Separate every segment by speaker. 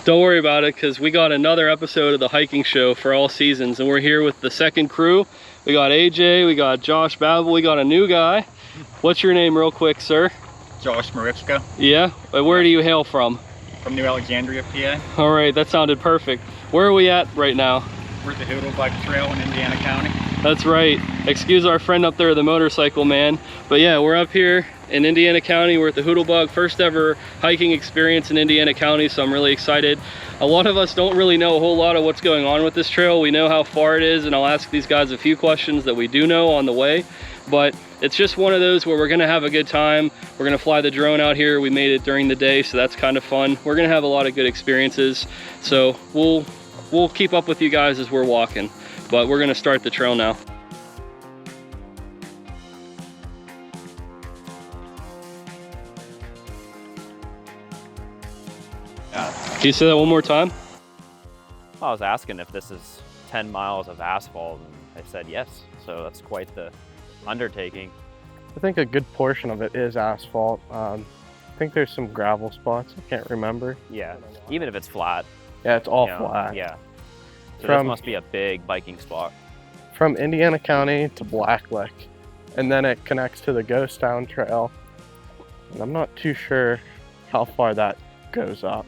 Speaker 1: Don't worry about it, because we got another episode of the hiking show for all seasons, and we're here with the second crew. We got AJ, we got Josh Babl, we got a new guy. What's your name real quick, sir?
Speaker 2: Josh Maripska.
Speaker 1: Yeah? Where do you hail from?
Speaker 2: From New Alexandria, PA.
Speaker 1: All right, that sounded perfect. Where are we at right now?
Speaker 2: We're at the Hoodlebug Trail in Indiana County.
Speaker 1: That's right. Excuse our friend up there, the motorcycle man. But yeah, we're up here in Indiana County. We're at the Hoodlebug, first ever hiking experience in Indiana County, so I'm really excited. A lot of us don't really know a whole lot of what's going on with this trail. We know how far it is, and I'll ask these guys a few questions that we do know on the way. But it's just one of those where we're gonna have a good time. We're gonna fly the drone out here. We made it during the day, so that's kind of fun. We're gonna have a lot of good experiences. So we'll keep up with you guys as we're walking, but we're gonna start the trail now. Can you say that one more time?
Speaker 3: I was asking if this is 10 miles of asphalt, and I said yes. So that's quite the undertaking.
Speaker 4: I think a good portion of it is asphalt. I think there's some gravel spots. I can't remember.
Speaker 3: Yeah, even if it's flat.
Speaker 4: Yeah, it's all flat.
Speaker 3: Yeah. So this must be a big biking spot.
Speaker 4: From Indiana County to Black Lick, and then it connects to the Ghost Town Trail. And I'm not too sure how far that goes up.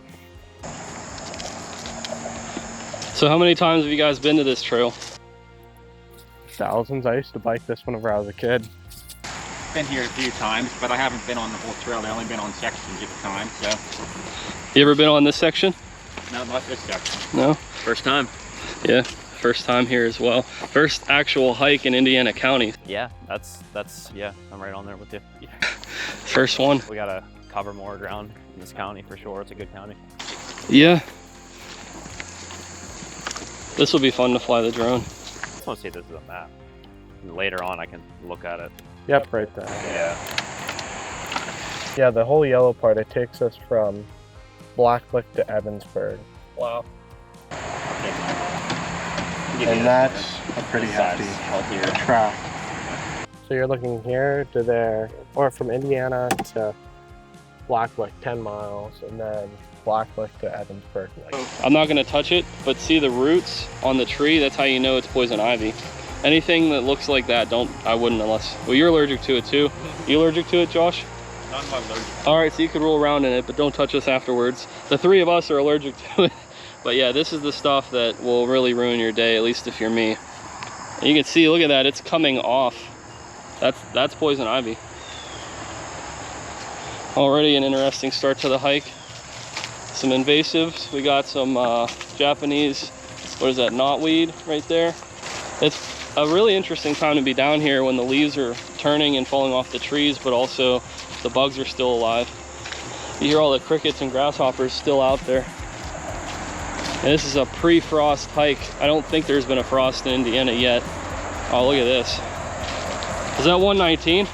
Speaker 1: So how many times have you guys been to this trail?
Speaker 4: Thousands. I used to bike this whenever I was a kid.
Speaker 2: Been here a few times, but I haven't been on the whole trail. I've only been on sections at a time, so.
Speaker 1: You ever been on this section?
Speaker 2: No, not this section.
Speaker 1: No?
Speaker 3: First time.
Speaker 1: Yeah, first time here as well. First actual hike in Indiana County.
Speaker 3: Yeah, that's yeah, I'm right on there with you. Yeah.
Speaker 1: First one.
Speaker 3: We gotta cover more ground in this county for sure. It's a good county.
Speaker 1: Yeah. This will be fun to fly the drone.
Speaker 3: I just want to see if this is a map. And later on I can look at it.
Speaker 4: Yep, right there.
Speaker 3: Yeah.
Speaker 4: Yeah, the whole yellow part, it takes us from Black Lick to Evansburg.
Speaker 1: Wow.
Speaker 4: And that's a pretty hefty track. So you're looking here to there, or from Indiana to Black Lick, 10 miles, and then Black Lick to Evansburg.
Speaker 1: I'm not gonna touch it, but see the roots on the tree, that's how you know it's poison ivy. Anything that looks like that, I wouldn't unless, well, you're allergic to it too. You allergic to it, Josh?
Speaker 2: I'm not allergic.
Speaker 1: All right, so you could roll around in it, but don't touch us afterwards. The three of us are allergic to it. But yeah, this is the stuff that will really ruin your day, at least if you're me. And you can see, look at that, it's coming off. That's poison ivy. Already an interesting start to the hike. Some invasives. We got some Japanese, what is that, knotweed right there. It's a really interesting time to be down here when the leaves are turning and falling off the trees, but also the bugs are still alive. You hear all the crickets and grasshoppers still out there. And this is a pre-frost hike. I don't think there's been a frost in Indiana yet. Oh, look at this. Is that 119?
Speaker 3: Yep.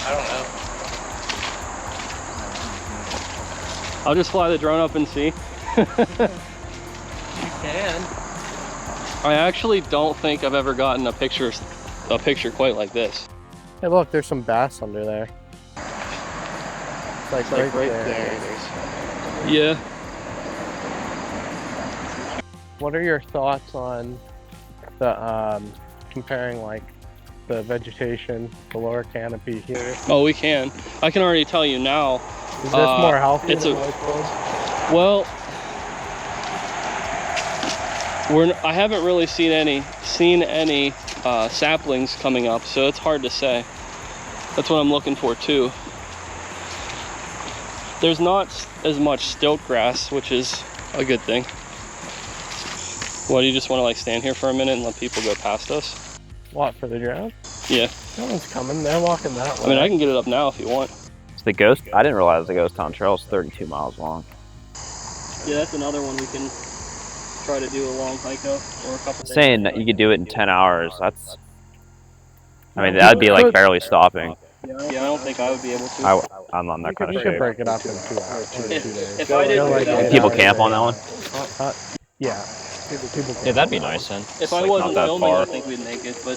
Speaker 3: I don't know.
Speaker 1: I'll just fly the drone up and see.
Speaker 3: You can.
Speaker 1: I actually don't think I've ever gotten a picture quite like this.
Speaker 4: Hey look, there's some bass under there. It's like right there.
Speaker 1: Yeah.
Speaker 4: What are your thoughts on the comparing like the vegetation, the lower canopy here?
Speaker 1: Oh, we can. I can already tell you now.
Speaker 4: Is this more healthy
Speaker 1: it's
Speaker 4: than
Speaker 1: a,
Speaker 4: what it was?
Speaker 1: well, I haven't really seen any saplings coming up, so it's hard to say. That's what I'm looking for too. There's not as much stilt grass, which is a good thing. What, do you just want to like stand here for a minute and let people go past us?
Speaker 4: What, for the drone?
Speaker 1: Yeah.
Speaker 4: No one's coming, they're walking that way.
Speaker 1: I mean, I can get it up now if you want.
Speaker 3: It's the Ghost, I didn't realize the Ghost Town Trail is 32 miles long.
Speaker 1: Yeah, that's another one we can try to do a long hike up or a couple days.
Speaker 3: Saying that you could do it in 10 hours, that's, I mean, that'd be like barely stopping.
Speaker 1: Yeah, I don't think I would be able to.
Speaker 3: I'm on that kind of
Speaker 4: You could
Speaker 3: shape.
Speaker 4: break it up in 2 hours, 2 days.
Speaker 1: If I didn't,
Speaker 3: People camp on that one?
Speaker 4: Yeah. People
Speaker 3: Yeah, that'd be nice then.
Speaker 1: if
Speaker 3: It's
Speaker 1: I
Speaker 3: like
Speaker 1: wasn't
Speaker 3: not that
Speaker 1: filming, I
Speaker 3: far.
Speaker 1: think we'd make it. But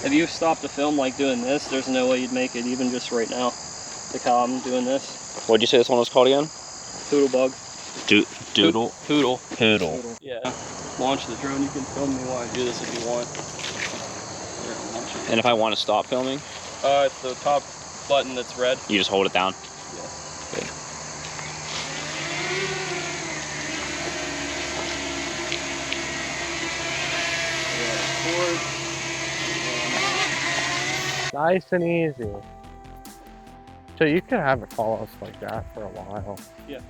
Speaker 1: if you stopped to film like doing this, there's no way you'd make it, even just right now. Like how I'm doing this.
Speaker 3: What'd you say this one was called again?
Speaker 1: Hoodlebug.
Speaker 3: Doodle?
Speaker 1: Hoodle.
Speaker 3: Hoodle.
Speaker 1: Yeah. Launch the drone. You can film me while I do this if you want. Here, launch it.
Speaker 3: And if I want to stop filming?
Speaker 1: It's the top button that's red.
Speaker 3: You just hold it down?
Speaker 1: Yeah.
Speaker 3: Good.
Speaker 4: Nice and easy. So you could have it follow us like that for a while.
Speaker 1: Yeah.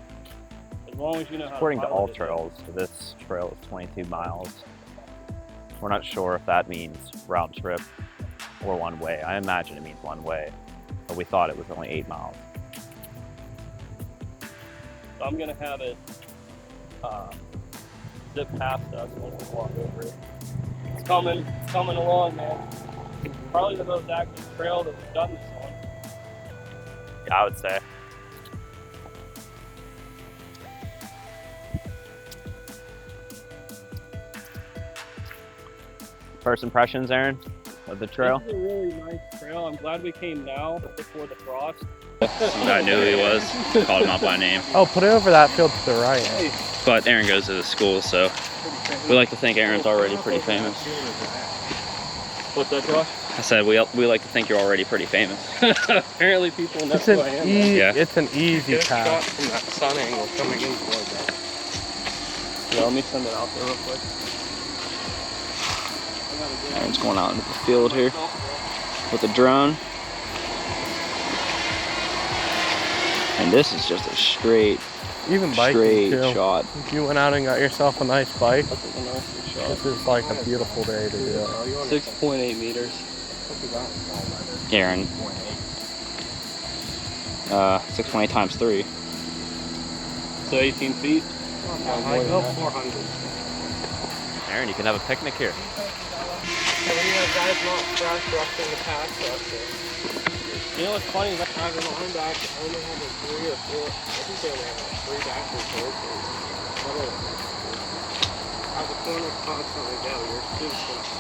Speaker 1: As long as you know how
Speaker 3: According to all
Speaker 1: pilot it.
Speaker 3: trails, this trail is 22 miles. We're not sure if that means round trip or one way. I imagine it means one way, but we thought it was only 8 miles.
Speaker 1: So I'm gonna have it zip past us once we walk over it. It's coming along, man. Probably the most active trail that we've done this on.
Speaker 3: Yeah, I would say. First impressions, Aaron, of the trail?
Speaker 1: This is a really nice trail. I'm glad we came now before the frost.
Speaker 3: Some guy knew who he was, called him out by name.
Speaker 4: Oh, put it over that field to the right.
Speaker 3: But Aaron goes to the school, so we like to think Aaron's already pretty famous.
Speaker 1: What's that, Josh?
Speaker 3: I said we like to think you're already pretty famous.
Speaker 1: Apparently people know
Speaker 4: It's
Speaker 1: who
Speaker 4: an,
Speaker 1: I am.
Speaker 3: Yeah.
Speaker 4: it's an easy path.
Speaker 1: From that sun angle coming in toward that. Yeah, let me send it out there real quick.
Speaker 3: Aaron's going out into the field here with a drone. And this is just a straight
Speaker 4: Even biking too.
Speaker 3: shot.
Speaker 4: If you went out and got yourself a nice bike,
Speaker 1: That's a nice shot.
Speaker 4: this is like a beautiful day to do it.
Speaker 1: 6.8 meters.
Speaker 3: Aaron. 6.8 times 3.
Speaker 1: So 18 feet.
Speaker 4: I go 400.
Speaker 3: Aaron, you can have a picnic here.
Speaker 1: You know what's funny is I
Speaker 4: Having a back, I only have a 3 or 4. I think they only have 3 back reports. As the corner constantly go, your students going to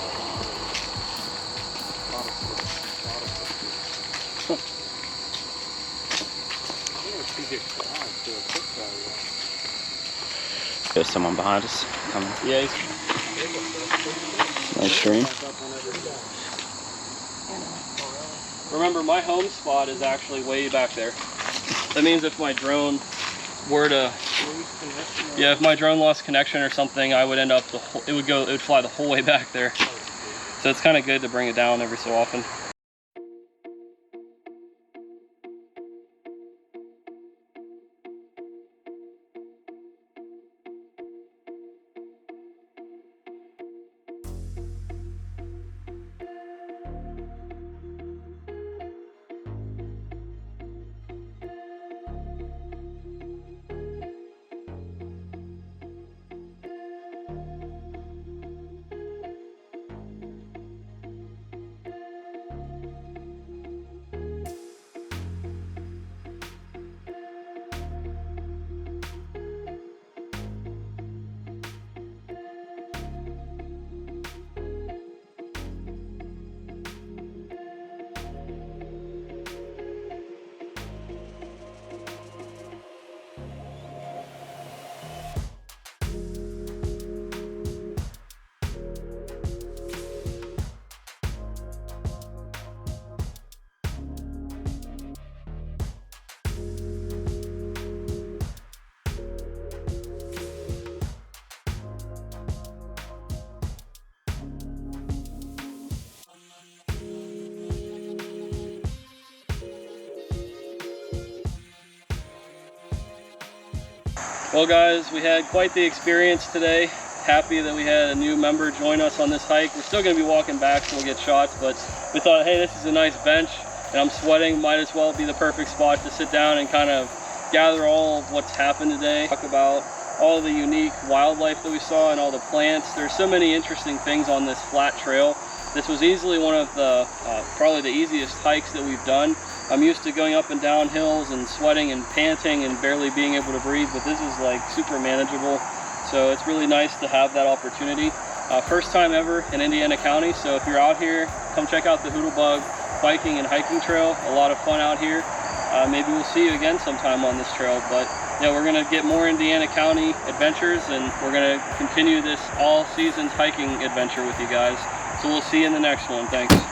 Speaker 3: There's someone behind us coming.
Speaker 1: yeah,
Speaker 3: Nice stream.
Speaker 1: remember my home spot is actually way back there. That means if my drone were to, if my drone lost connection or something, I would end up it would fly the whole way back there. So it's kind of good to bring it down every so often. Well guys, we had quite the experience today. Happy that we had a new member join us on this hike. We're still going to be walking back, so we'll get shots, but we thought, hey, this is a nice bench and I'm sweating, might as well be the perfect spot to sit down and kind of gather all of what's happened today. Talk about all the unique wildlife that we saw and all the plants. There's so many interesting things on this flat trail. This was easily one of the, probably the easiest hikes that we've done. I'm used to going up and down hills and sweating and panting and barely being able to breathe, but this is like super manageable. So it's really nice to have that opportunity. First time ever in Indiana County, so if you're out here, come check out the Hoodlebug biking and hiking trail. A lot of fun out here. maybe we'll see you again sometime on this trail. But yeah, we're gonna get more Indiana County adventures, and we're gonna continue this all seasons hiking adventure with you guys. So we'll see you in the next one. Thanks.